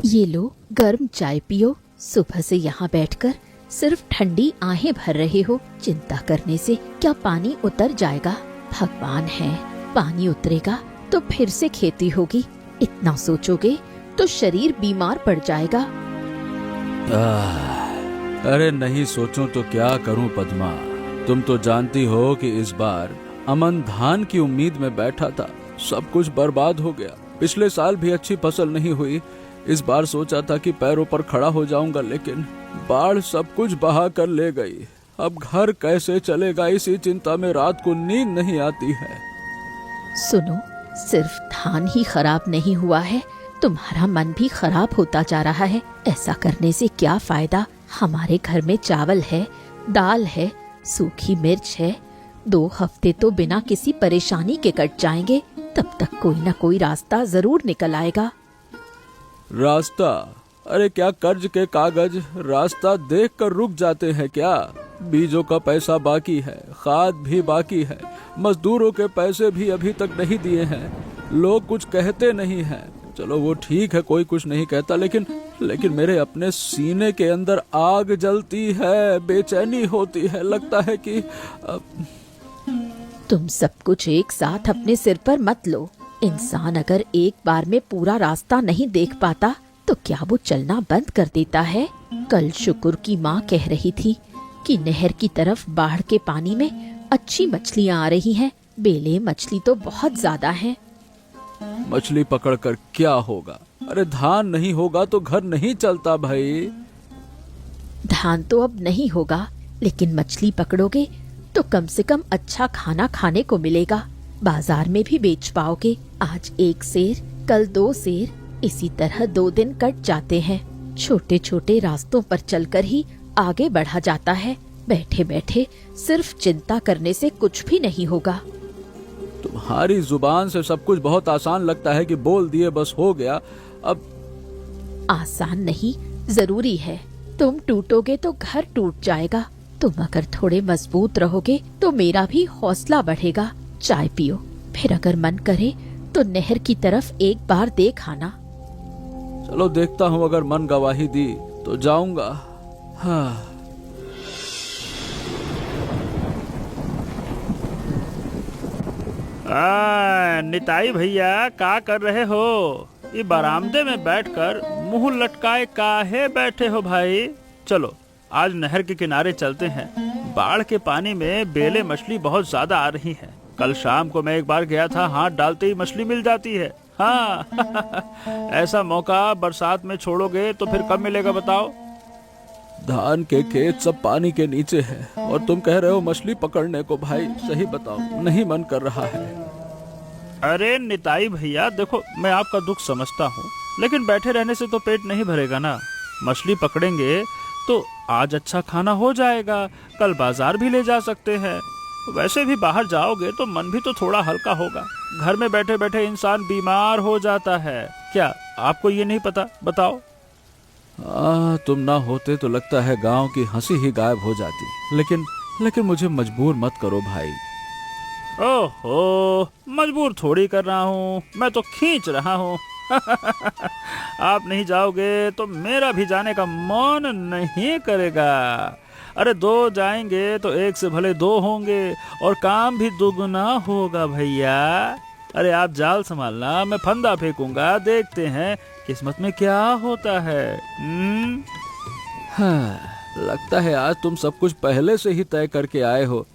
ये लो गर्म चाय पियो। सुबह से यहाँ बैठकर सिर्फ ठंडी आहें भर रहे हो। चिंता करने से क्या पानी उतर जाएगा? भगवान है, पानी उतरेगा तो फिर से खेती होगी। इतना सोचोगे तो शरीर बीमार पड़ जाएगा। अरे नहीं सोचूं तो क्या करूं पद्मा। तुम तो जानती हो कि इस बार अमन धान की उम्मीद में बैठा था, सब कुछ बर्बाद हो गया। पिछले साल भी अच्छी फसल नहीं हुई। इस बार सोचा था कि पैरों पर खड़ा हो जाऊंगा, लेकिन बाढ़ सब कुछ बहा कर ले गई। अब घर कैसे चलेगा, इसी चिंता में रात को नींद नहीं आती है। सुनो, सिर्फ धान ही खराब नहीं हुआ है, तुम्हारा मन भी खराब होता जा रहा है। ऐसा करने से क्या फायदा? हमारे घर में चावल है, दाल है, सूखी मिर्च है। 2 हफ्ते तो बिना किसी परेशानी के कट जाएंगे। तब तक कोई ना कोई रास्ता जरूर निकल आएगा। रास्ता? अरे क्या कर्ज के कागज रास्ता देखकर रुक जाते हैं क्या? बीजों का पैसा बाकी है, खाद भी बाकी है, मजदूरों के पैसे भी अभी तक नहीं दिए हैं। लोग कुछ कहते नहीं हैं। चलो वो ठीक है, कोई कुछ नहीं कहता, लेकिन मेरे अपने सीने के अंदर आग जलती है, बेचैनी होती है। लगता है कि तुम सब कुछ एक साथ अपने सिर पर मत लो। इंसान अगर एक बार में पूरा रास्ता नहीं देख पाता तो क्या वो चलना बंद कर देता है? कल शुक्र की माँ कह रही थी कि नहर की तरफ बाढ़ के पानी में अच्छी मछलियाँ आ रही हैं। बेले मछली तो बहुत ज्यादा हैं। मछली पकड़कर क्या होगा? अरे धान नहीं होगा तो घर नहीं चलता भाई। धान तो अब नहीं होगा, लेकिन मछली पकड़ोगे तो कम से कम अच्छा खाना खाने को मिलेगा। बाजार में भी बेच पाओगे। आज 1 सेर, कल 2 सेर, इसी तरह 2 दिन कट जाते हैं। छोटे छोटे रास्तों पर चलकर ही आगे बढ़ा जाता है। बैठे बैठे सिर्फ चिंता करने से कुछ भी नहीं होगा। तुम्हारी जुबान से सब कुछ बहुत आसान लगता है कि बोल दिए बस हो गया। अब आसान नहीं, जरूरी है। तुम टूटोगे तो घर टूट जाएगा। तुम अगर थोड़े मजबूत रहोगे तो मेरा भी हौसला बढ़ेगा। चाय पियो, फिर अगर मन करे तो नहर की तरफ एक बार देख आना। चलो देखता हूँ, अगर मन गवाही दी तो जाऊंगा। हाँ। निताई भैया, क्या कर रहे हो? ये बरामदे में बैठकर मुंह लटकाए काहे बैठे हो भाई? चलो आज नहर के किनारे चलते हैं। बाढ़ के पानी में बेले मछली बहुत ज्यादा आ रही है। कल शाम को मैं एक बार गया था, हाथ डालते ही मछली मिल जाती है। हाँ ऐसा मौका बरसात में छोड़ोगे तो फिर कब मिलेगा बताओ? धान के खेत सब पानी के नीचे है और तुम कह रहे हो मछली पकड़ने को। भाई सही बताओ, नहीं मन कर रहा है। अरे निताई भैया देखो, मैं आपका दुख समझता हूँ, लेकिन बैठे रहने से तो पेट नहीं भरेगा ना। मछली पकड़ेंगे तो आज अच्छा खाना हो जाएगा, कल बाजार भी ले जा सकते हैं। वैसे भी बाहर जाओगे तो मन भी तो थोड़ा हल्का होगा। घर में बैठे बैठे इंसान बीमार हो जाता है। क्या आपको ये नहीं पता? बताओ। तुम ना होते तो लगता है गांव की हंसी ही गायब हो जाती। लेकिन मुझे मजबूर मत करो भाई। ओहो, मजबूर थोड़ी कर रहा हूँ, मैं तो खींच रहा हूँ। आप नहीं जाओगे तो मेरा भी जाने का मन नहीं करेगा। अरे 2 जाएंगे तो 1 से भले 2 होंगे और काम भी दुगना होगा भैया। अरे आप जाल संभालना, मैं फंदा फेंकूंगा, देखते हैं किस्मत में क्या होता है। हाँ, लगता है आज तुम सब कुछ पहले से ही तय करके आए हो।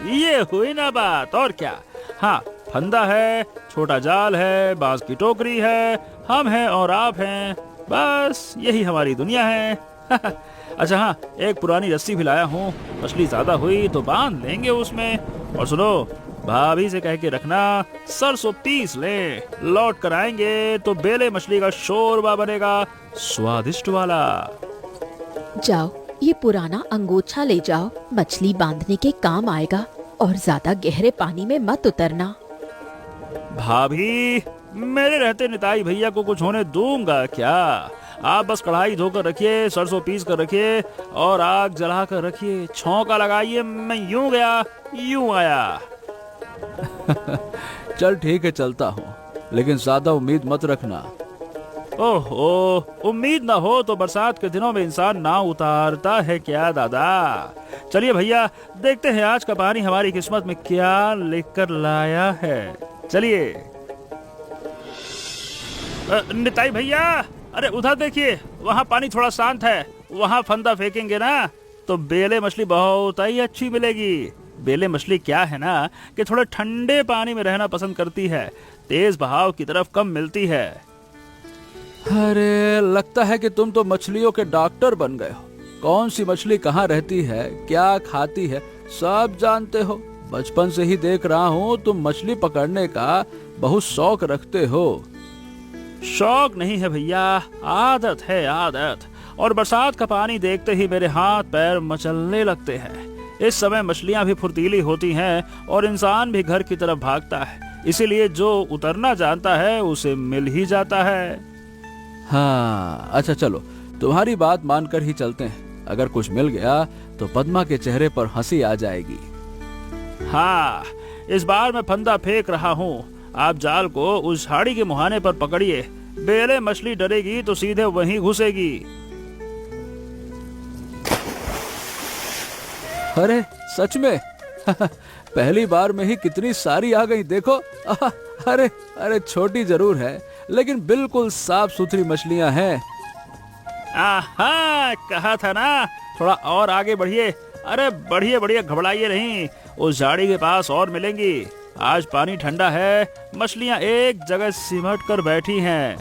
ये हुई ना बात, और क्या। हाँ, फंदा है, छोटा जाल है, बांस की टोकरी है, हम हैं और आप हैं, बस यही हमारी दुनिया है। अच्छा हाँ, एक पुरानी रस्सी भी लाया हूँ, मछली ज्यादा हुई तो बांध लेंगे उसमें। और सुनो, भाभी से कह के रखना सरसों पीस ले, लौट कर आएंगे तो बेले मछली का शोरबा बनेगा, स्वादिष्ट वाला। जाओ, ये पुराना अंगोछा ले जाओ, मछली बांधने के काम आएगा। और ज्यादा गहरे पानी में मत उतरना। भाभी, मेरे रहते निताई भैया को कुछ होने दूंगा क्या? आप बस कढ़ाई धोकर रखिए, सरसों पीस कर रखिए और आग जला कर रखिए, छौंका लगाइए, मैं यूं गया यूं आया। चल ठीक है, चलता हूँ, लेकिन ज्यादा उम्मीद मत रखना। ओहो, उम्मीद ना हो तो बरसात के दिनों में इंसान नाव उतारता है क्या दादा? चलिए भैया, देखते हैं आज का पानी हमारी किस्मत में क्या लेकर लाया है। चलिए। निताई भैया, अरे उधर देखिए, वहाँ पानी थोड़ा शांत है, वहाँ फंदा फेंकेंगे ना तो बेले मछली बहुत ही अच्छी मिलेगी। बेले मछली क्या है ना कि थोड़े ठंडे पानी में रहना पसंद करती है, तेज बहाव की तरफ कम मिलती है। अरे लगता है कि तुम तो मछलियों के डॉक्टर बन गए हो। कौन सी मछली कहाँ रहती है, क्या खाती है, सब जानते हो। बचपन से ही देख रहा हूँ तुम मछली पकड़ने का बहुत शौक रखते हो। शौक नहीं है भैया, आदत है आदत। और बरसात का पानी देखते ही मेरे हाथ पैर मचलने लगते हैं। इस समय मछलियां भी फुर्तीली होती हैं और इंसान भी घर की तरफ भागता है, इसीलिए जो उतरना जानता है उसे मिल ही जाता है। हाँ अच्छा चलो, तुम्हारी बात मानकर ही चलते हैं। अगर कुछ मिल गया तो पद्मा के चेहरे पर हंसी आ जाएगी। हाँ, इस बार मैं फंदा फेंक रहा हूँ। आप जाल को उस झाड़ी के मुहाने पर पकड़िए। बेले मछली डरेगी तो सीधे वहीं घुसेगी। अरे सच में पहली बार में ही कितनी सारी आ गई, देखो। अरे अरे छोटी जरूर है लेकिन बिल्कुल साफ सुथरी मछलियां हैं। आहा, कहा था ना, थोड़ा और आगे बढ़िए। अरे बढ़िए बढ़िए, घबराइए नहीं, उस झाड़ी के पास और मिलेंगी। आज पानी ठंडा है, मछलियां एक जगह सिमट कर बैठी हैं।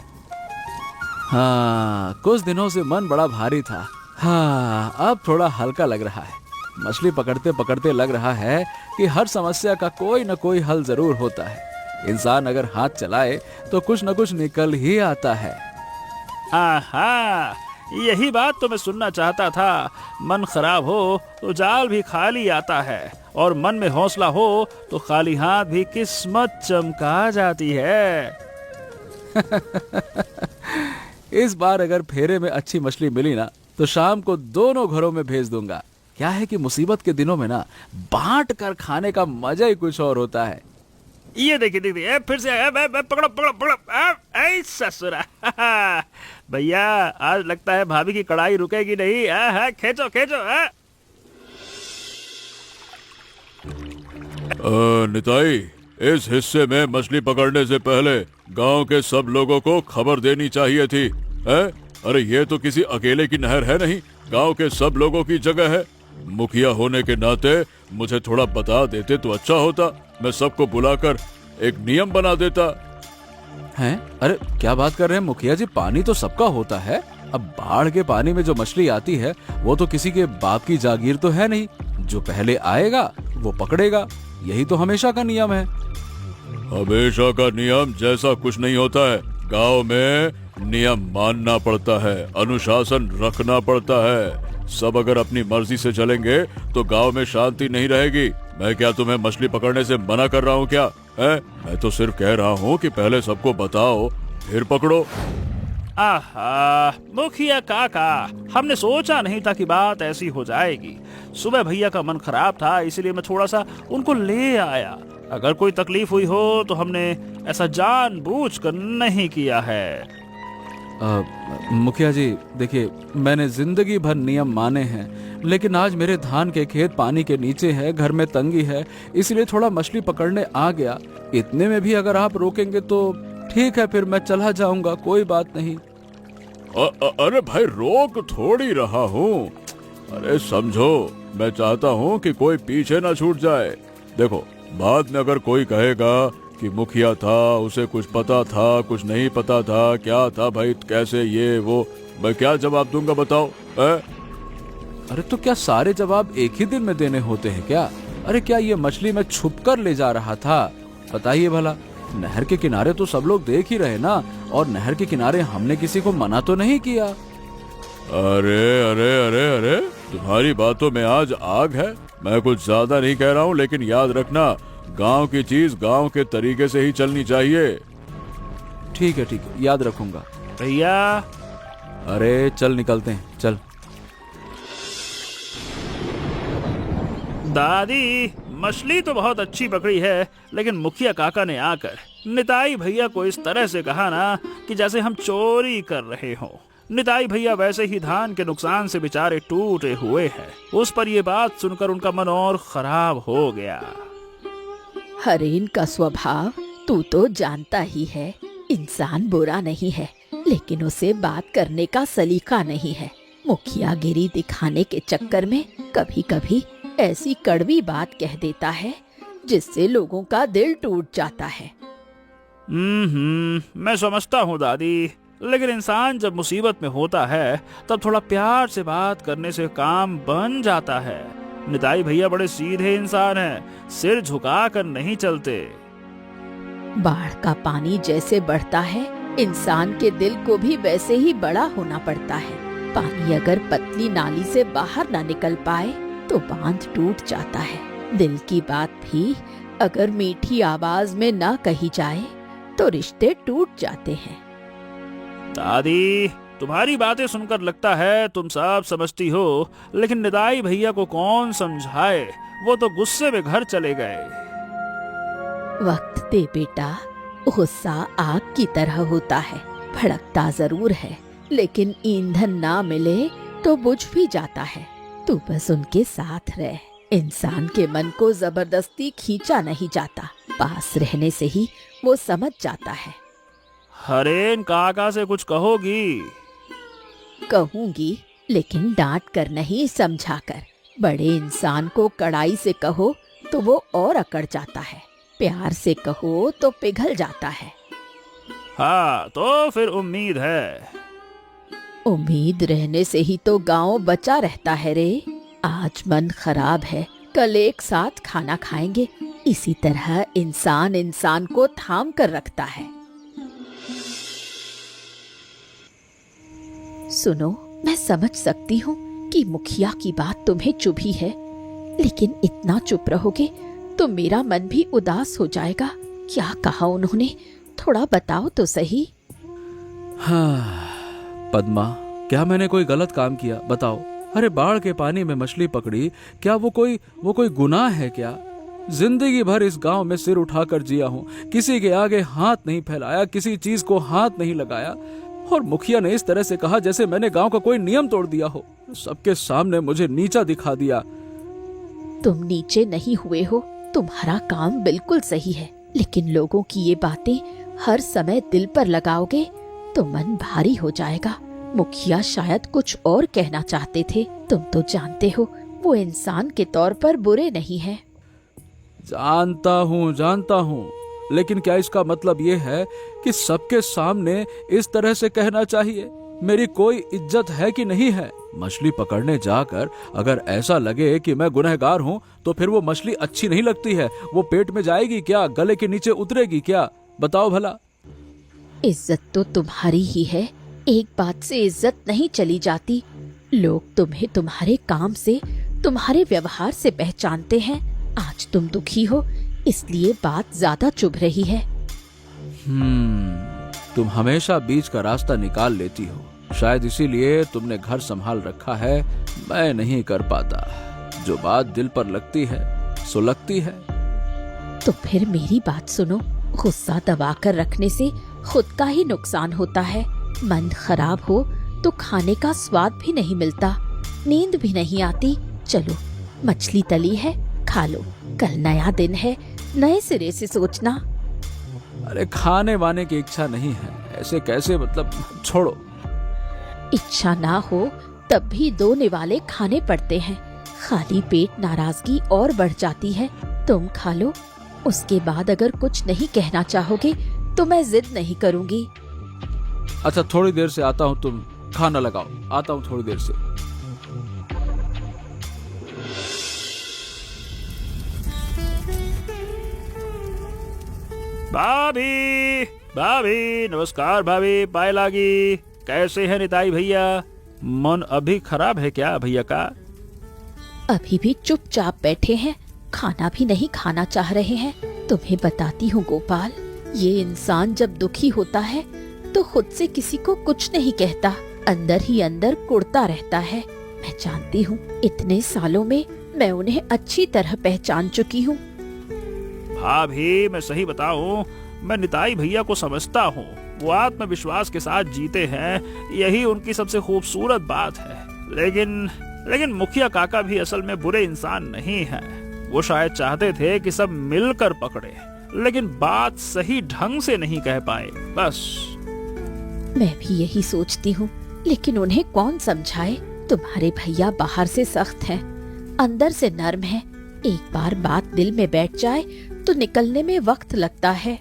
हाँ, कुछ दिनों से मन बड़ा भारी था। हाँ, अब थोड़ा हल्का लग रहा है। मछली पकड़ते पकड़ते लग रहा है कि हर समस्या का कोई न कोई हल जरूर होता है। इंसान अगर हाथ चलाए तो कुछ न कुछ निकल ही आता है। आहा, यही बात तो मैं सुनना चाहता था। मन खराब हो तो जाल भी खाली आता है, और मन में हौसला हो तो खाली हाथ भी किस्मत चमका जाती है। इस बार अगर फेरे में अच्छी मछली मिली ना तो शाम को दोनों घरों में भेज दूंगा। क्या है कि मुसीबत के दिनों में ना बांट कर खाने का मजा ही कुछ और होता है। ये देखिए देखिए, फिर से पकड़ो पकड़ो पकड़ो, ऐ ससुरा। भैया, आज लगता है भाभी की कड़ाई रुकेगी नहीं। खींचो खींचो। निताई, इस हिस्से में मछली पकड़ने से पहले गांव के सब लोगों को खबर देनी चाहिए थी। अरे ये तो किसी अकेले की नहर है नहीं, गांव के सब लोगों की जगह है। मुखिया होने के नाते मुझे थोड़ा बता देते तो अच्छा होता। मैं सबको बुलाकर एक नियम बना देता। हैं? अरे क्या बात कर रहे हैं मुखिया जी, पानी तो सबका होता है। अब बाढ़ के पानी में जो मछली आती है वो तो किसी के बाप की जागीर तो है नहीं। जो पहले आएगा वो पकड़ेगा, यही तो हमेशा का नियम है। हमेशा का नियम जैसा कुछ नहीं होता है। गांव में नियम मानना पड़ता है, अनुशासन रखना पड़ता है। सब अगर अपनी मर्जी से चलेंगे तो गांव में शांति नहीं रहेगी। मैं क्या तुम्हें मछली पकड़ने से मना कर रहा हूँ क्या है? मैं तो सिर्फ कह रहा हूँ कि पहले सबको बताओ फिर पकड़ो। आहा, मुखिया काका, हमने सोचा नहीं था कि बात ऐसी हो जाएगी। सुबह भैया का मन खराब था, इसलिए मैं थोड़ा सा उनको ले आया। अगर कोई तकलीफ हुई हो तो हमने ऐसा जानबूझकर नहीं किया है। मुखिया जी देखिए, मैंने जिंदगी भर नियम माने हैं, लेकिन आज मेरे धान के खेत पानी के नीचे है, घर में तंगी है, इसलिए थोड़ा मछली पकड़ने आ गया। इतने में भी अगर आप रोकेंगे तो ठीक है, फिर मैं चला जाऊंगा, कोई बात नहीं। अरे भाई, रोक थोड़ी रहा हूँ। अरे समझो, मैं चाहता हूँ कि कोई पीछे ना छूट जाए। देखो, बाद में अगर कोई कहेगा कि मुखिया था, उसे कुछ पता था, कुछ नहीं पता था, क्या था भाई, कैसे ये वो, मैं क्या जवाब दूंगा बताओ? अरे तो क्या सारे जवाब एक ही दिन में देने होते हैं क्या? अरे क्या ये मछली मैं छुप कर ले जा रहा था? बताइए भला, नहर के किनारे तो सब लोग देख ही रहे ना, और नहर के किनारे हमने किसी को मना तो नहीं किया। अरे अरे अरे अरे, तुम्हारी बातों में आज आग है। मैं कुछ ज्यादा नहीं कह रहा हूँ, लेकिन याद रखना, गांव की चीज गांव के तरीके से ही चलनी चाहिए। ठीक है, याद रखूंगा। भैया, अरे चल निकलते हैं, चल। दादी, मछली तो बहुत अच्छी पकड़ी है, लेकिन मुखिया काका ने आकर निताई भैया को इस तरह से कहा ना कि जैसे हम चोरी कर रहे हों। निताई भैया वैसे ही धान के नुकसान से बेचारे टूटे हुए हैं। उस पर ये बात सुनकर उनका मन और खराब हो गया। हरेन का स्वभाव तू तो जानता ही है। इंसान बुरा नहीं है, लेकिन उसे बात करने का सलीका नहीं है। मुखियागिरी दिखाने के चक्कर में कभी कभी ऐसी कड़वी बात कह देता है जिससे लोगों का दिल टूट जाता है। मैं समझता हूँ दादी, लेकिन इंसान जब मुसीबत में होता है तब थोड़ा प्यार से बात करने से काम बन जाता है। निताई भैया बड़े सीधे इंसान हैं, सिर झुका कर नहीं चलते। बाढ़ का पानी जैसे बढ़ता है, इंसान के दिल को भी वैसे ही बड़ा होना पड़ता है। पानी अगर पतली नाली से बाहर ना निकल पाए तो बांध टूट जाता है। दिल की बात भी अगर मीठी आवाज में ना कही जाए तो रिश्ते टूट जाते हैं। दादी, तुम्हारी बातें सुनकर लगता है तुम सब समझती हो, लेकिन निताई भैया को कौन समझाए, वो तो गुस्से में घर चले गए। वक्त दे बेटा, गुस्सा आग की तरह होता है, भड़कता जरूर है, लेकिन ईंधन ना मिले तो बुझ भी जाता है। तू बस उनके साथ रह। इंसान के मन को जबरदस्ती खींचा नहीं जाता, पास रहने से ही वो समझ जाता है। हरेन काका से कुछ कहोगी? कहूंगी, लेकिन डांट कर नहीं, समझा कर। बड़े इंसान को कड़ाई से कहो तो वो और अकड़ जाता है, प्यार से कहो तो पिघल जाता है। हाँ, तो फिर उम्मीद है। उम्मीद रहने से ही तो गांव बचा रहता है रे। आज मन खराब है, कल एक साथ खाना खाएंगे। इसी तरह इंसान इंसान को थाम कर रखता है। सुनो, मैं समझ सकती हूँ कि मुखिया की बात तुम्हें चुभी है, लेकिन इतना चुप रहोगे तो मेरा मन भी उदास हो जाएगा। क्या कहा उन्होंने, थोड़ा बताओ तो सही। हाँ पद्मा, क्या मैंने कोई गलत काम किया बताओ? अरे बाढ़ के पानी में मछली पकड़ी, क्या वो कोई गुनाह है क्या? जिंदगी भर इस गांव में सिर उठाकर जिया हूँ, किसी के आगे हाथ नहीं फैलाया, किसी चीज को हाथ नहीं लगाया, और मुखिया ने इस तरह से कहा जैसे मैंने गांव का कोई नियम तोड़ दिया हो। सबके सामने मुझे नीचा दिखा दिया। तुम नीचे नहीं हुए हो, तुम्हारा काम बिल्कुल सही है, लेकिन लोगों की ये बातें हर समय दिल पर लगाओगे तो मन भारी हो जाएगा। मुखिया शायद कुछ और कहना चाहते थे। तुम तो जानते हो वो इंसान के तौर पर बुरे नहीं हैं। जानता हूँ, लेकिन क्या इसका मतलब ये है कि सबके सामने इस तरह से कहना चाहिए? मेरी कोई इज्जत है कि नहीं है? मछली पकड़ने जाकर अगर ऐसा लगे कि मैं गुनहगार हूँ तो फिर वो मछली अच्छी नहीं लगती है। वो पेट में जाएगी क्या, गले के नीचे उतरेगी क्या? बताओ भला। इज्जत तो तुम्हारी ही है, एक बात से इज्जत नहीं चली जाती। लोग तुम्हें तुम्हारे काम से, तुम्हारे व्यवहार से पहचानते हैं। आज तुम दुखी हो, इसलिए बात ज्यादा चुभ रही है। तुम हमेशा बीच का रास्ता निकाल लेती हो, शायद इसीलिए तुमने घर संभाल रखा है। मैं नहीं कर पाता। जो बात दिल पर लगती है सो लगती है। तो फिर मेरी बात सुनो, गुस्सा दबा कर रखने से खुद का ही नुकसान होता है। मन खराब हो तो खाने का स्वाद भी नहीं मिलता, नींद भी नहीं आती। चलो, मछली तली है, खा लो। कल नया दिन है, नए सिरे से सोचना। अरे खाने वाने की इच्छा नहीं है, ऐसे कैसे, मतलब छोड़ो। इच्छा ना हो तब भी दो निवाले खाने पड़ते हैं। खाली पेट नाराजगी और बढ़ जाती है। तुम खा लो, उसके बाद अगर कुछ नहीं कहना चाहोगे तो मैं जिद नहीं करूंगी। अच्छा, थोड़ी देर से आता हूँ, तुम खाना लगाओ। आता हूँ थोड़ी देर से। भाभी, भाभी, नमस्कार भाभी, पाए लागी। कैसे हैं निताई भैया? मन अभी खराब है क्या भैया का? अभी भी चुपचाप बैठे हैं, खाना भी नहीं खाना चाह रहे हैं। तुम्हें बताती हूँ गोपाल, ये इंसान जब दुखी होता है तो खुद से किसी को कुछ नहीं कहता, अंदर ही अंदर कुढ़ता रहता है। मैं जानती हूँ इतने सालों में मैं उन्हें अच्छी तरह पहचान चुकी हूँ। भाभी, मैं सही बताऊं, मैं निताई भैया को समझता हूँ। वो आत्मविश्वास के साथ जीते हैं, यही उनकी सबसे खूबसूरत बात है। लेकिन मुखिया काका भी असल में बुरे इंसान नहीं है। वो शायद चाहते थे कि सब मिलकर पकड़े, लेकिन बात सही ढंग से नहीं कह पाए, बस। मैं भी यही सोचती हूँ, लेकिन उन्हें कौन समझाए। तुम्हारे भैया बाहर से सख्त हैं, अंदर से नर्म है। एक बार बात दिल में बैठ जाए तो निकलने में वक्त लगता है।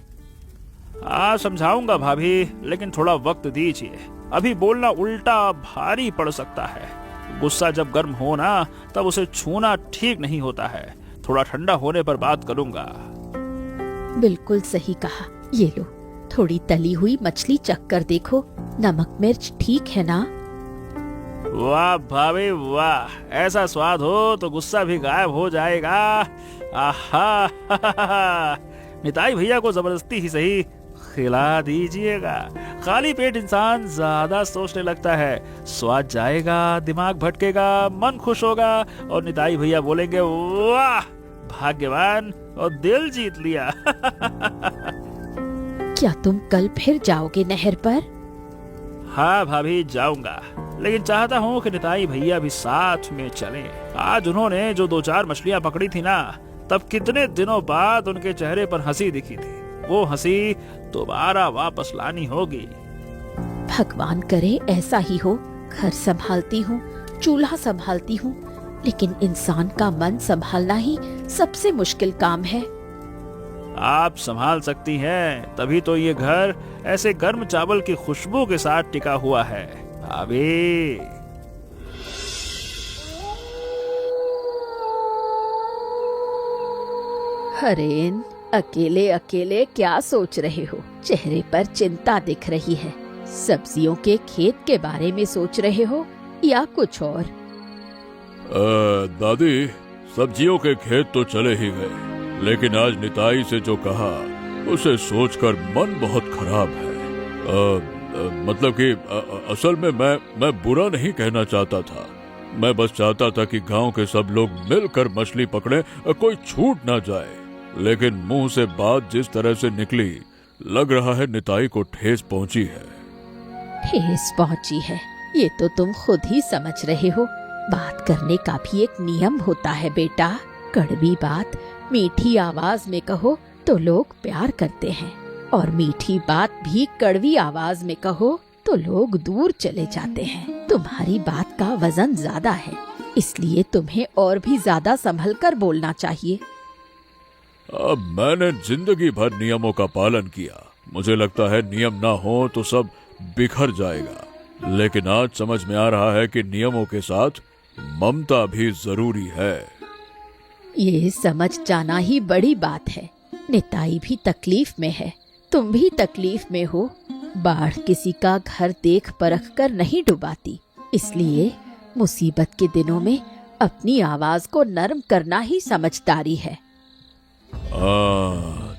समझाऊंगा भाभी, लेकिन थोड़ा वक्त दीजिए। अभी बोलना उल्टा भारी पड़ सकता है। गुस्सा जब गर्म हो ना, तब उसे छूना ठीक नहीं होता है। थोड़ा ठंडा होने पर बात करूंगा। बिल्कुल सही कहा। ये लो, थोड़ी तली हुई मछली चख कर देखो, नमक मिर्च ठीक है ना? वाह भाभी वाह, ऐसा स्वाद हो तो गुस्सा भी गायब हो जाएगा। आहा निताई भैया को जबरदस्ती ही सही खिला दीजिएगा। खाली पेट इंसान ज्यादा सोचने लगता है। स्वाद जाएगा, दिमाग भटकेगा, मन खुश होगा और निताई भैया बोलेंगे वाह भाग्यवान, और दिल जीत लिया। क्या तुम कल फिर जाओगे नहर पर? हाँ भाभी, जाऊंगा, लेकिन चाहता हूँ कि निताई भैया भी साथ में चलें। आज उन्होंने जो 2-4 मछलियाँ पकड़ी थी ना, तब कितने दिनों बाद उनके चेहरे पर हंसी दिखी थी। वो हंसी दोबारा वापस लानी होगी। भगवान करे ऐसा ही हो। घर संभालती हूँ, चूल्हा संभालती हूँ, लेकिन इंसान का मन संभालना ही सबसे मुश्किल काम है। आप संभाल सकती हैं, तभी तो ये घर ऐसे गर्म चावल की खुशबू के साथ टिका हुआ है। भाभी, हरेन, अकेले अकेले क्या सोच रहे हो? चेहरे पर चिंता दिख रही है। सब्जियों के खेत के बारे में सोच रहे हो या कुछ और? दादी, सब्जियों के खेत तो चले ही गए, लेकिन आज निताई से जो कहा उसे सोचकर मन बहुत खराब है। मतलब कि असल में मैं बुरा नहीं कहना चाहता था। मैं बस चाहता था कि गांव के सब लोग मिलकर मछली पकड़े, कोई छूट ना जाए। लेकिन मुंह से बात जिस तरह से निकली, लग रहा है निताई को ठेस पहुंची है। ठेस पहुंची है, ये तो तुम खुद ही समझ रहे हो। बात करने का भी एक नियम होता है बेटा। कड़वी बात मीठी आवाज में कहो तो लोग प्यार करते हैं, और मीठी बात भी कड़वी आवाज में कहो तो लोग दूर चले जाते हैं। तुम्हारी बात का वजन ज्यादा है, इसलिए तुम्हें और भी ज्यादा संभल कर बोलना चाहिए। अब मैंने जिंदगी भर नियमों का पालन किया। मुझे लगता है नियम ना हो तो सब बिखर जाएगा। लेकिन आज समझ में आ रहा है कि नियमों के साथ ममता भी जरूरी है। ये समझ जाना ही बड़ी बात है। निताई भी तकलीफ में है, तुम भी तकलीफ में हो। बाढ़ किसी का घर देख परख कर नहीं डुबाती, इसलिए मुसीबत के दिनों में अपनी आवाज को नरम करना ही समझदारी है।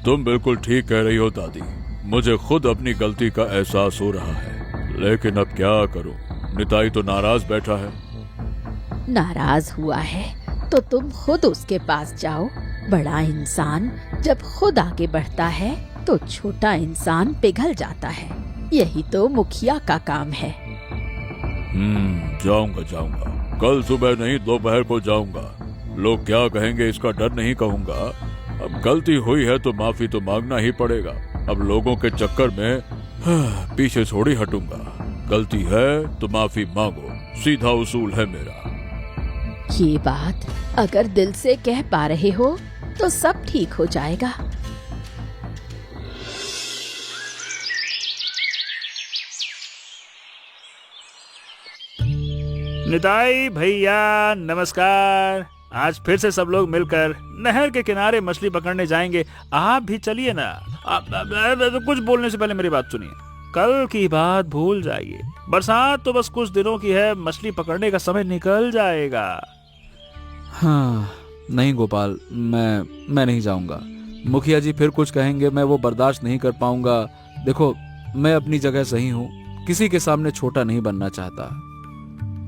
तुम बिल्कुल ठीक कह रही हो दादी। मुझे खुद अपनी गलती का एहसास हो रहा है, लेकिन अब क्या करूं? निताई तो नाराज बैठा है। नाराज हुआ है तो तुम खुद उसके पास जाओ। बड़ा इंसान जब खुद आगे बढ़ता है तो छोटा इंसान पिघल जाता है। यही तो मुखिया का काम है। जाऊंगा। कल सुबह नहीं, दोपहर को जाऊंगा। लोग क्या कहेंगे इसका डर नहीं कहूंगा। अब गलती हुई है तो माफी तो मांगना ही पड़ेगा। अब लोगों के चक्कर में पीछे थोड़ी हटूंगा। गलती है तो माफी मांगो, सीधा उसूल है मेरा। ये बात अगर दिल से कह पा रहे हो तो सब ठीक हो जाएगा। निताई भैया नमस्कार। आज फिर से सब लोग मिलकर नहर के किनारे मछली पकड़ने जाएंगे। आप भी चलिए ना। कुछ बोलने से पहले मेरी बात सुनिए। कल की बात भूल जाइए। बरसात तो बस कुछ दिनों की है, मछली पकड़ने का समय निकल जाएगा। हाँ नहीं गोपाल, मैं नहीं जाऊंगा। मुखिया जी फिर कुछ कहेंगे, मैं वो बर्दाश्त नहीं कर पाऊंगा। देखो, मैं अपनी जगह सही हूँ, किसी के सामने छोटा नहीं बनना चाहता।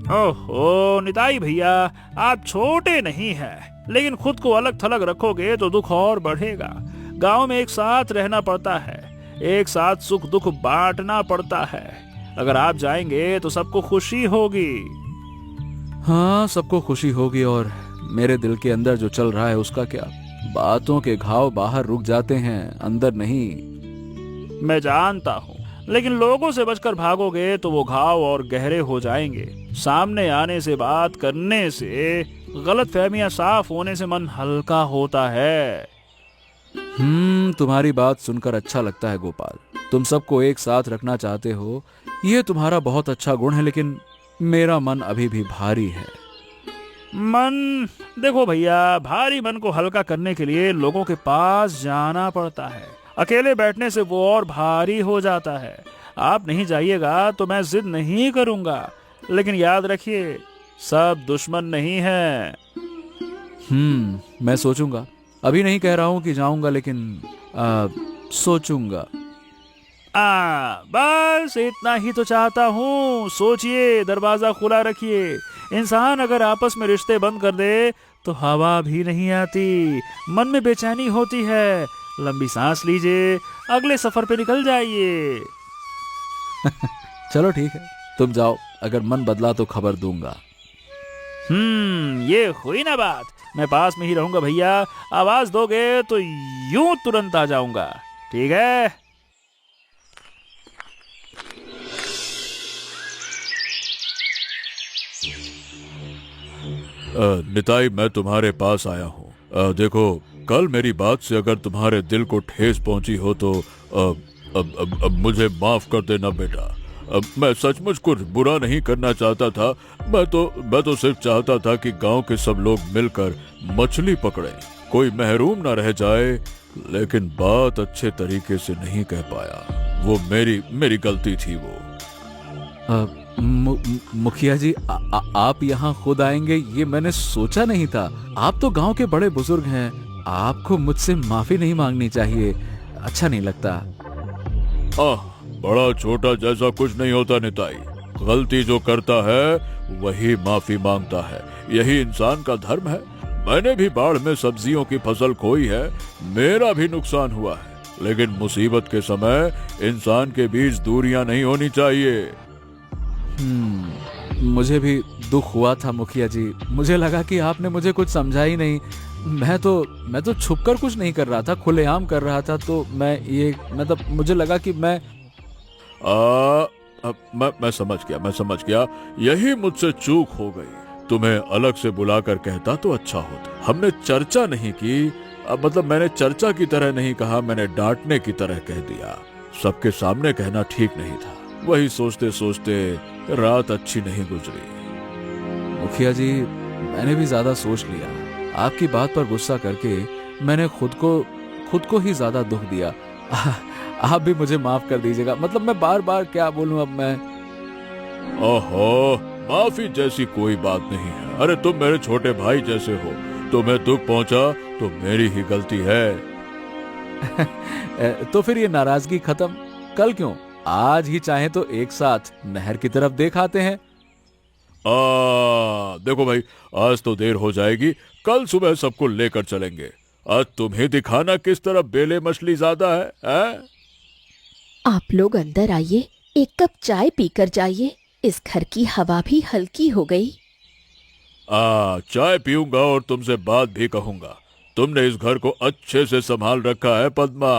ओहो निताई भैया, आप छोटे नहीं हैं, लेकिन खुद को अलग थलग रखोगे तो दुख और बढ़ेगा। गांव में एक साथ रहना पड़ता है, एक साथ सुख दुख बांटना पड़ता है। अगर आप जाएंगे तो सबको खुशी होगी। हाँ, सबको खुशी होगी, और मेरे दिल के अंदर जो चल रहा है उसका क्या? बातों के घाव बाहर रुक जाते हैं, अंदर नहीं। मैं जानता हूँ, लेकिन लोगों से बचकर भागोगे तो वो घाव और गहरे हो जाएंगे। सामने आने से, बात करने से, गलतफहमियां साफ होने से मन हल्का होता है। तुम्हारी बात सुनकर अच्छा लगता है गोपाल। तुम सबको एक साथ रखना चाहते हो, ये तुम्हारा बहुत अच्छा गुण है, लेकिन मेरा मन अभी भी भारी है। मन, देखो भैया, भारी मन को हल्का करने के लिए लोगों के पास जाना पड़ता है। अकेले बैठने से वो और भारी हो जाता है। आप नहीं जाइएगा तो मैं जिद नहीं करूंगा, लेकिन याद रखिए, सब दुश्मन नहीं है। मैं सोचूंगा। अभी नहीं कह रहा हूं कि जाऊंगा, लेकिन सोचूंगा। बस इतना ही तो चाहता हूँ। सोचिए, दरवाजा खुला रखिए। इंसान अगर आपस में रिश्ते बंद कर दे तो हवा भी नहीं आती, मन में बेचैनी होती है। लंबी सांस लीजिए, अगले सफर पे निकल जाइए। चलो ठीक है, तुम जाओ। अगर मन बदला तो खबर दूंगा। ये हुई ना बात। मैं पास में ही रहूंगा भैया। आवाज दोगे तो यूं तुरंत आ जाऊंगा, ठीक है? निताई, मैं तुम्हारे पास आया हूँ। देखो, कल मेरी बात से अगर तुम्हारे दिल को ठेस पहुंची हो तो अब मुझे माफ कर देना बेटा। मैं सचमुच कुछ बुरा नहीं करना चाहता था। मैं तो सिर्फ चाहता था कि गांव के सब लोग मिलकर मछली पकड़े, कोई महरूम ना रह जाए। लेकिन बात अच्छे तरीके से नहीं कह पाया। वो मेरी गलती थी वो। मुखिया जी, आप यहाँ खुद आएंगे ये मैंने सोचा नहीं था। आप तो गांव के बड़े बुजुर्ग हैं, आपको मुझसे माफी नहीं मांगनी चाहिए। अच्छा नहीं लगता। बड़ा छोटा जैसा कुछ नहीं होता निताई। गलती जो करता है वही माफी मांगता है, यही इंसान का धर्म है। मैंने भी बाढ़ में सब्जियों की फसल खोई है, मेरा भी नुकसान हुआ है। लेकिन मुसीबत के समय इंसान के बीच दूरियां नहीं होनी चाहिए। मुझे भी दुख हुआ था मुखिया जी। मुझे लगा कि आपने मुझे कुछ समझा ही नहीं। मैं तो छुपकर कुछ नहीं कर रहा था, खुलेआम कर रहा था। तो मतलब मुझे लगा कि मैं समझ गया। यही मुझसे चूक हो गई। तुम्हें अलग से बुलाकर कहता तो अच्छा होता। हमने चर्चा नहीं की। मतलब मैंने चर्चा की तरह नहीं कहा, मैंने डांटने की तरह कह दिया। सबके सामने कहना ठीक नहीं था। वही सोचते सोचते रात अच्छी नहीं गुजरी। मुखिया जी, मैंने भी ज्यादा सोच लिया। आपकी बात पर गुस्सा करके मैंने खुद को ही ज्यादा दुख दिया। आप भी मुझे माफ कर दीजिएगा। मतलब मैं बार बार क्या बोलूं अब मैं। ओहो, माफी जैसी कोई बात नहीं है। अरे तुम मेरे छोटे भाई जैसे हो। तुम्हें दुख पहुंचा तो मेरी ही गलती है। तो फिर ये नाराजगी खत्म कल क्यों? आज ही चाहे तो एक साथ नहर की तरफ देख आते हैं। देखो भाई, आज तो देर हो जाएगी। कल सुबह सबको लेकर चलेंगे। आज तुम्हें दिखाना किस तरह बेले मछली ज्यादा है? आप लोग अंदर आइए, एक कप चाय पीकर जाइए। इस घर की हवा भी हल्की हो गई। चाय पीऊंगा और तुमसे बात भी कहूंगा। तुमने इस घर को अच्छे से संभाल रखा है पद्मा।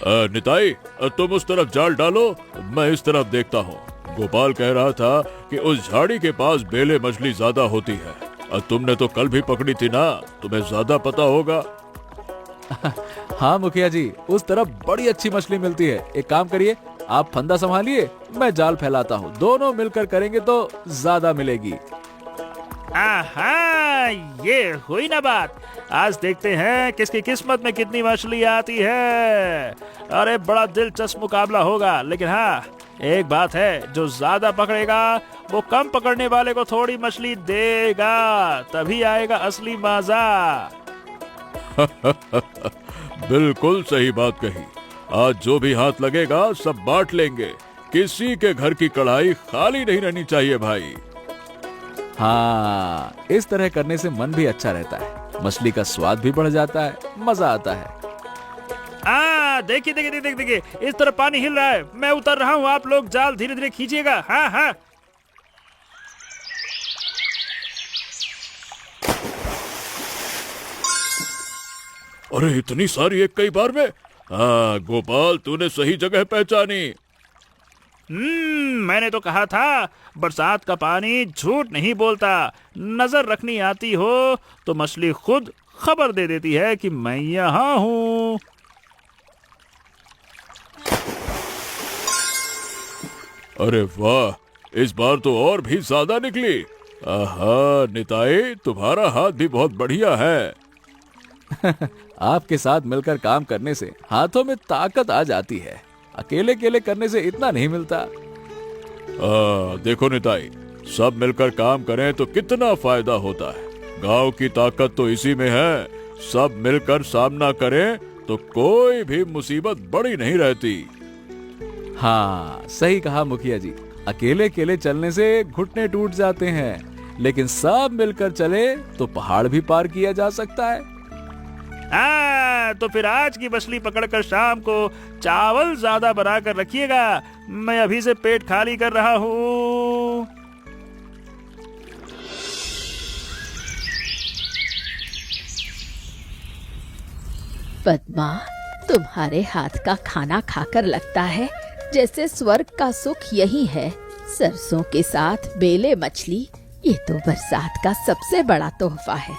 निताई, तुम उस तरफ जाल डालो, मैं इस तरफ देखता हूँ। गोपाल कह रहा था कि उस झाड़ी के पास बेले मछली ज्यादा होती है। तुमने तो कल भी पकड़ी थी ना, तुम्हें ज्यादा पता होगा। हाँ मुखिया जी, उस तरफ बड़ी अच्छी मछली मिलती है। एक काम करिए, आप फंदा संभालिए, मैं जाल फैलाता हूँ। दोनों मिलकर करेंगे तो ज्यादा मिलेगी। ये हुई ना बात। आज देखते हैं किसकी किस्मत में कितनी मछली आती है। अरे बड़ा दिलचस्प मुकाबला होगा। लेकिन हाँ, एक बात है, जो ज्यादा पकड़ेगा वो कम पकड़ने वाले को थोड़ी मछली देगा, तभी आएगा असली मजा। बिल्कुल सही बात कही। आज जो भी हाथ लगेगा सब बांट लेंगे। किसी के घर की कढ़ाई खाली नहीं रहनी चाहिए भाई। हाँ, इस तरह करने से मन भी अच्छा रहता है, मछली का स्वाद भी बढ़ जाता है, मजा आता है। देखिए देखिए देखिए देखिए, इस तरफ पानी हिल रहा है, मैं उतर रहा हूँ, आप लोग जाल धीरे धीरे खींचिएगा। हाँ हाँ। अरे इतनी सारी एक कई बार में। हाँ गोपाल, तूने सही जगह पहचानी। मैंने तो कहा था बरसात का पानी झूठ नहीं बोलता। नजर रखनी आती हो तो मछली खुद खबर दे देती है कि मैं यहाँ हूँ। अरे वाह, इस बार तो और भी ज्यादा निकली। आहा निताई, तुम्हारा हाथ भी बहुत बढ़िया है। आपके साथ मिलकर काम करने से हाथों में ताकत आ जाती है, अकेले अकेले करने से इतना नहीं मिलता। देखो निताई, सब मिलकर काम करें तो कितना फायदा होता है। गांव की ताकत तो इसी में है। सब मिलकर सामना करें तो कोई भी मुसीबत बड़ी नहीं रहती। हाँ सही कहा मुखिया जी, अकेले अकेले चलने से घुटने टूट जाते हैं, लेकिन सब मिलकर चले तो पहाड़ भी पार किया जा सकता है। तो फिर आज की मछली पकड़कर शाम को चावल ज्यादा बनाकर रखिएगा। मैं अभी से पेट खाली कर रहा हूँ। पद्मा, तुम्हारे हाथ का खाना खाकर लगता है जैसे स्वर्ग का सुख यही है। सरसों के साथ बेले मछली, ये तो बरसात का सबसे बड़ा तोहफा है।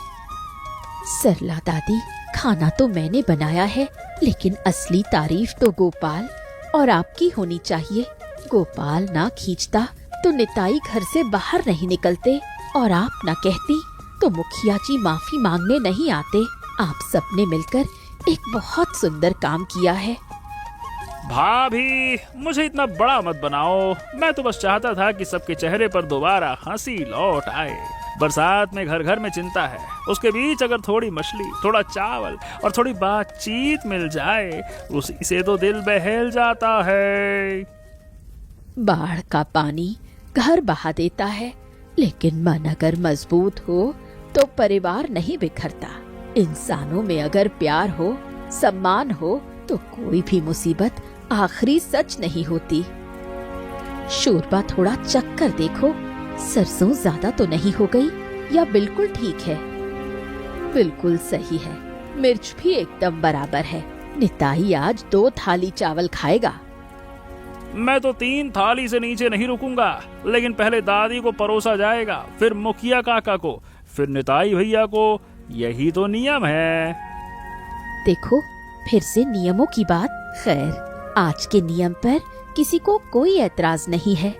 सरला दादी, खाना तो मैंने बनाया है, लेकिन असली तारीफ तो गोपाल और आपकी होनी चाहिए। गोपाल ना खींचता तो निताई घर से बाहर नहीं निकलते, और आप ना कहती तो मुखिया जी माफी मांगने नहीं आते। आप सबने मिलकर एक बहुत सुंदर काम किया है। भाभी, मुझे इतना बड़ा मत बनाओ। मैं तो बस चाहता था कि सबके चेहरे पर दोबारा हंसी लौट आए। बरसात में घर घर में चिंता है, उसके बीच अगर थोड़ी मछली, थोड़ा चावल और थोड़ी बातचीत मिल जाए, उसी से तो दिल बहल जाता है। बाढ़ का पानी घर बहा देता है, लेकिन मन अगर मजबूत हो तो परिवार नहीं बिखरता। इंसानों में अगर प्यार हो, सम्मान हो, तो कोई भी मुसीबत आखिरी सच नहीं होती। शोरबा थोड़ा चख कर देखो, सरसों ज्यादा तो नहीं हो गई या बिल्कुल ठीक है? बिल्कुल सही है, मिर्च भी एकदम बराबर है। निताई आज 2 थाली चावल खाएगा। मैं तो 3 थाली से नीचे नहीं रुकूंगा, लेकिन पहले दादी को परोसा जाएगा, फिर मुखिया काका को, फिर निताई भैया को। यही तो नियम है। देखो, फिर से नियमों की बात। खैर, आज के नियम पर किसी को कोई एतराज नहीं है।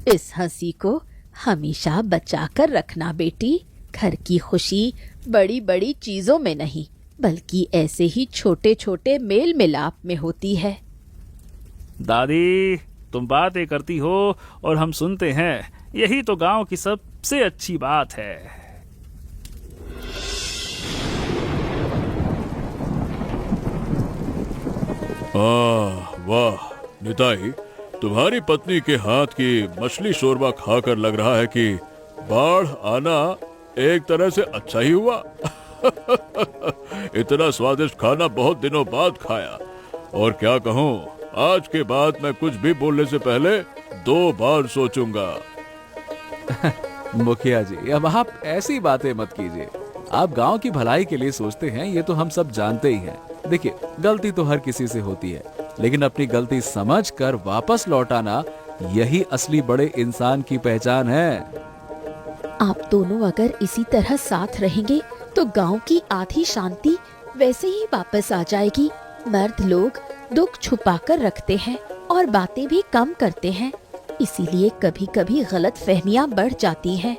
इस हंसी को हमेशा बचा कर रखना बेटी। घर की खुशी बड़ी बड़ी चीजों में नहीं, बल्कि ऐसे ही छोटे छोटे मेल मिलाप में होती है। दादी, तुम बातें करती हो और हम सुनते हैं, यही तो गांव की सबसे अच्छी बात है। वाह निताई, तुम्हारी पत्नी के हाथ की मछली शोरबा खाकर लग रहा है कि बाढ़ आना एक तरह से अच्छा ही हुआ। इतना स्वादिष्ट खाना बहुत दिनों बाद खाया, और क्या कहूँ, आज के बाद मैं कुछ भी बोलने से पहले 2 बार सोचूंगा। मुखिया जी, अब आप ऐसी बातें मत कीजिए। आप गांव की भलाई के लिए सोचते हैं, ये तो हम सब जानते ही हैं। देखिए, गलती तो हर किसी से होती है, लेकिन अपनी गलती समझकर वापस लौटाना, यही असली बड़े इंसान की पहचान है। आप दोनों अगर इसी तरह साथ रहेंगे तो गांव की आधी शांति वैसे ही वापस आ जाएगी। मर्द लोग दुख छुपाकर रखते हैं और बातें भी कम करते हैं, इसीलिए कभी कभी गलत फहमियां बढ़ जाती हैं।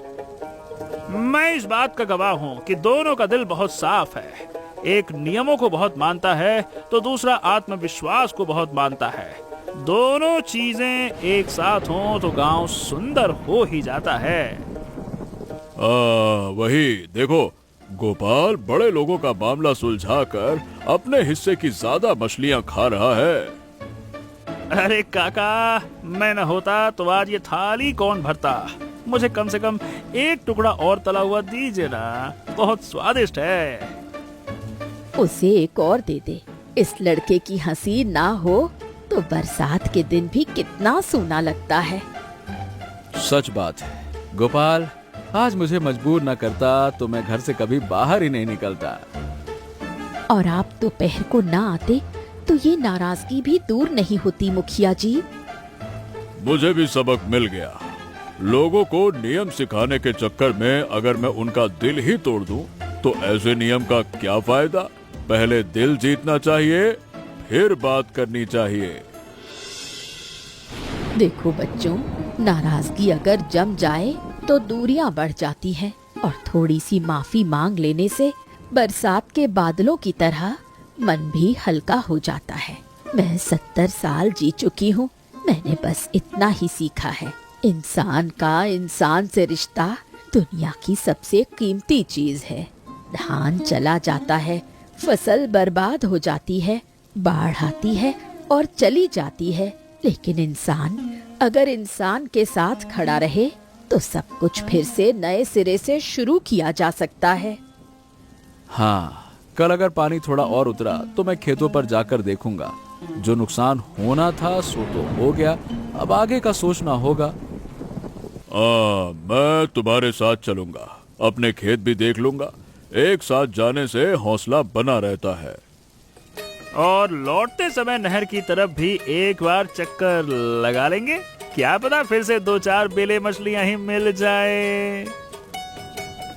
मैं इस बात का गवाह हूँ कि दोनों का दिल बहुत साफ है। एक नियमों को बहुत मानता है तो दूसरा आत्मविश्वास को बहुत मानता है। दोनों चीजें एक साथ हों तो गांव सुंदर हो ही जाता है। वही देखो, गोपाल बड़े लोगों का मामला सुलझाकर अपने हिस्से की ज्यादा मछलियां खा रहा है। अरे काका, मैं न होता तो आज ये थाली कौन भरता। मुझे कम से कम एक टुकड़ा और तला हुआ दीजिए ना, बहुत स्वादिष्ट है। उसे एक और दे दे। इस लड़के की हंसी ना हो तो बरसात के दिन भी कितना सूना लगता है। सच बात है गोपाल, आज मुझे मजबूर न करता तो मैं घर से कभी बाहर ही नहीं निकलता। और आप दोपहर को ना आते तो ये नाराजगी भी दूर नहीं होती मुखिया जी। मुझे भी सबक मिल गया। लोगों को नियम सिखाने के चक्कर में अगर मैं उनका दिल ही तोड़ दूं, तो ऐसे नियम का क्या फायदा। पहले दिल जीतना चाहिए, फिर बात करनी चाहिए। देखो बच्चों, नाराजगी अगर जम जाए तो दूरियां बढ़ जाती हैं और थोड़ी सी माफी मांग लेने से बरसात के बादलों की तरह मन भी हल्का हो जाता है। मैं 70 साल जी चुकी हूँ, मैंने बस इतना ही सीखा है। इंसान का इंसान से रिश्ता दुनिया की सबसे कीमती चीज है। धान चला जाता है, फसल बर्बाद हो जाती है, बाढ़ आती है और चली जाती है, लेकिन इंसान अगर इंसान के साथ खड़ा रहे तो सब कुछ फिर से नए सिरे से शुरू किया जा सकता है। हाँ, कल अगर पानी थोड़ा और उतरा तो मैं खेतों पर जाकर देखूंगा। जो नुकसान होना था सो तो हो गया, अब आगे का सोचना होगा। मैं तुम्हारे साथ चलूंगा, अपने खेत भी देख लूंगा। एक साथ जाने से हौसला बना रहता है। और लौटते समय नहर की तरफ भी एक बार चक्कर लगा लेंगे, क्या पता फिर से 2-4 बेले मछलियां ही मिल जाए।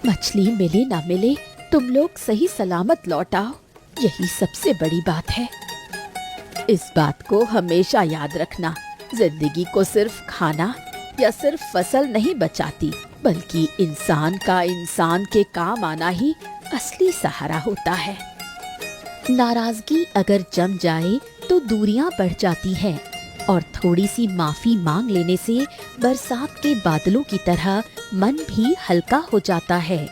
मछली मिले ना मिले, तुम लोग सही सलामत लौट आओ, यही सबसे बड़ी बात है। इस बात को हमेशा याद रखना, जिंदगी को सिर्फ खाना या सिर्फ फसल नहीं बचाती, बल्कि इंसान का इंसान के काम आना ही असली सहारा होता है। नाराजगी अगर जम जाए तो दूरियां बढ़ जाती हैं और थोड़ी सी माफी मांग लेने से बरसात के बादलों की तरह मन भी हल्का हो जाता है।